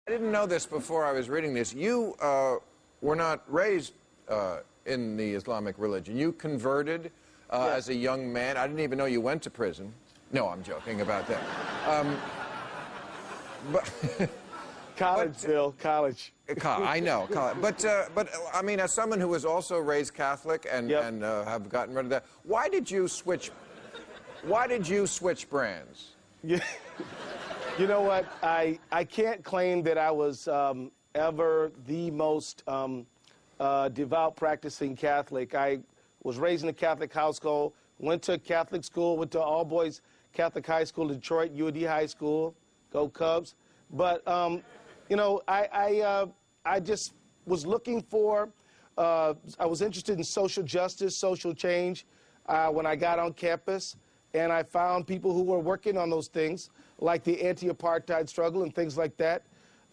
I didn't know this before I was reading this. You were not raised in the Islamic religion. You converted Yes. as a young man. I didn't even know you went to prison. No, I'm joking about that. But College, Bill, college. I know, but I mean, as someone who was also raised Catholic and Yep. Have gotten rid of that, why did you switch? Why did you switch brands? Yeah. You know what? I can't claim that I was ever the most devout practicing Catholic. I was raised in a Catholic household, went to Catholic school, went to all boys Catholic high school, Detroit, UAD High School, go Cubs. But you know, I just was looking for. I was interested in social justice, social change when I got on campus, and I found people who were working on those things, like the anti-apartheid struggle and things like that.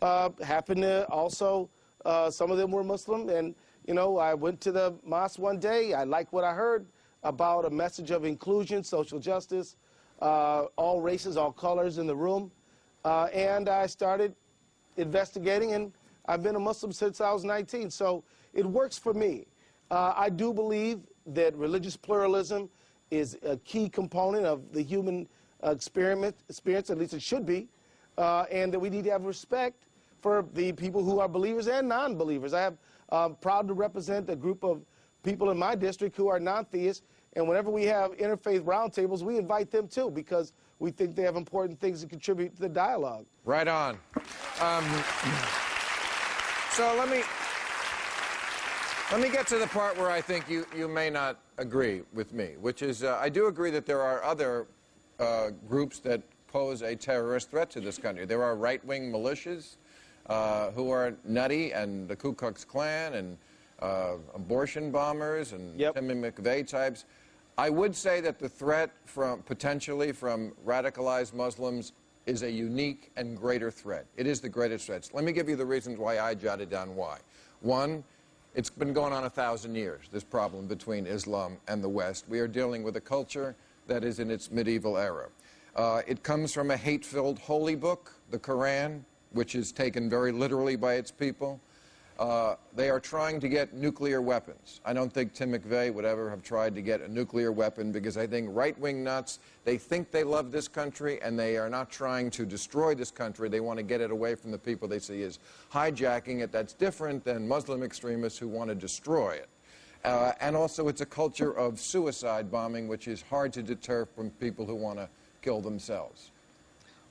Happened to also, some of them were Muslim, and you know, I went to the mosque one day. I liked what I heard about a message of inclusion, social justice, all races, all colors in the room, and I started investigating, and I've been a Muslim since I was 19, so it works for me. I do believe that religious pluralism is a key component of the human experience, at least it should be, and that we need to have respect for the people who are believers and non-believers. I'm proud to represent a group of people in my district who are non-theists, and whenever we have interfaith roundtables, we invite them too, because we think they have important things to contribute to the dialogue. Right on. So let me get to the part where I think you may not agree with me, which is I do agree that there are other groups that pose a terrorist threat to this country. There are right-wing militias who are nutty, and the Ku Klux Klan, and abortion bombers, and Yep. Timmy McVeigh types. I would say that the threat potentially from radicalized Muslims is a unique and greater threat. It is the greatest threat. Let me give you the reasons why I jotted down why. One, it's been going on 1,000 years, this problem between Islam and the West. We are dealing with a culture that is in its medieval era. It comes from a hate-filled holy book, the Quran, which is taken very literally by its people. They are trying to get nuclear weapons. I don't think Tim McVeigh would ever have tried to get a nuclear weapon, because I think right-wing nuts, they think they love this country, and they are not trying to destroy this country. They want to get it away from the people they see as hijacking it. That's different than Muslim extremists who want to destroy it. And also, it's a culture of suicide bombing, which is hard to deter from people who want to kill themselves.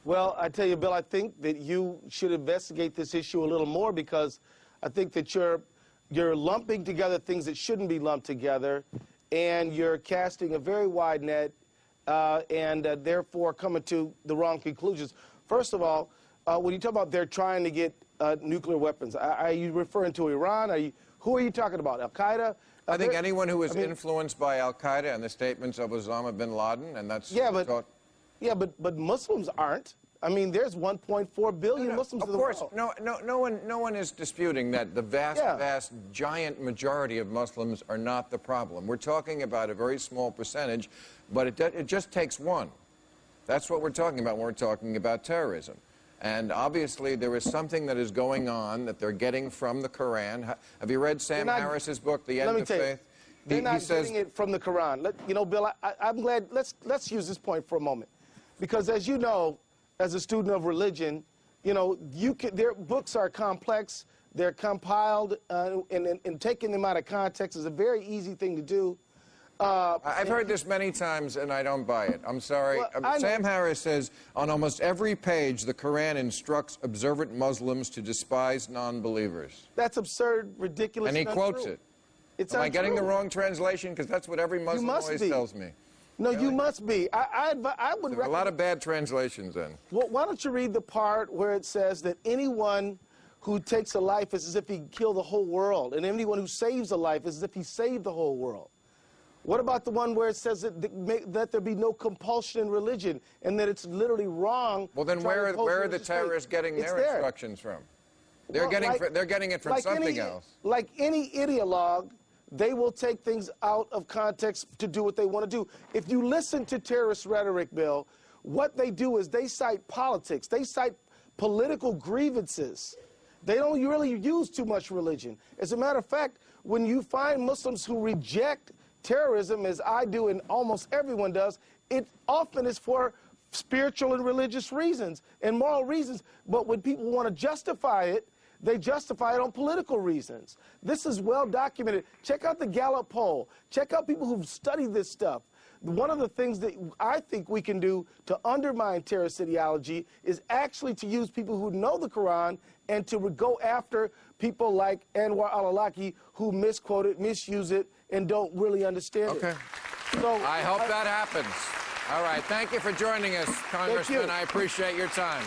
Well, I tell you, Bill, I think that you should investigate this issue a little more, because I think that you're lumping together things that shouldn't be lumped together, and you're casting a very wide net, and therefore coming to the wrong conclusions. First of all, when you talk about they're trying to get nuclear weapons, are you referring to Iran? Who are you talking about? Al-Qaeda? I think anyone who is influenced by Al-Qaeda and the statements of Osama bin Laden, and that's... Yeah, but Muslims aren't. I mean, there's 1.4 billion Muslims in the world. Of course, no one is disputing that the vast, giant majority of Muslims are not the problem. We're talking about a very small percentage, but it just takes one. That's what we're talking about when we're talking about terrorism. And obviously, there is something that is going on that they're getting from the Quran. Have you read Sam Harris's book, The End of Faith? They're not getting it from the Quran. You know, Bill, I'm glad. Let's use this point for a moment, because as you know, as a student of religion, you know, their books are complex. They're compiled, and taking them out of context is a very easy thing to do. I've heard this many times, and I don't buy it. I'm sorry. Well, Sam Harris says on almost every page, the Quran instructs observant Muslims to despise non-believers. That's absurd, ridiculous, and he quotes it. Am I getting the wrong translation? Because that's what every Muslim always tells me. No, really? You must be. I would recommend... A lot of bad translations, then. Well, why don't you read the part where it says that anyone who takes a life is as if he killed the whole world, and anyone who saves a life is as if he saved the whole world. What about the one where it says that there be no compulsion in religion, and that it's literally wrong? Well, then where are the terrorists getting their instructions from? They're getting it from something else. Like any ideologue, they will take things out of context to do what they want to do. If you listen to terrorist rhetoric, Bill, what they do is they cite politics. They cite political grievances. They don't really use too much religion. As a matter of fact, when you find Muslims who reject terrorism, as I do and almost everyone does, it often is for spiritual and religious reasons and moral reasons. But when people want to justify it, they justify it on political reasons. This is well documented. Check out the Gallup poll. Check out people who've studied this stuff. One of the things that I think we can do to undermine terrorist ideology is actually to use people who know the Quran and to go after people like Anwar al-Awlaki who misquote it, misuse it, and don't really understand it. So I hope that happens. All right. Thank you for joining us, Congressman. I appreciate your time.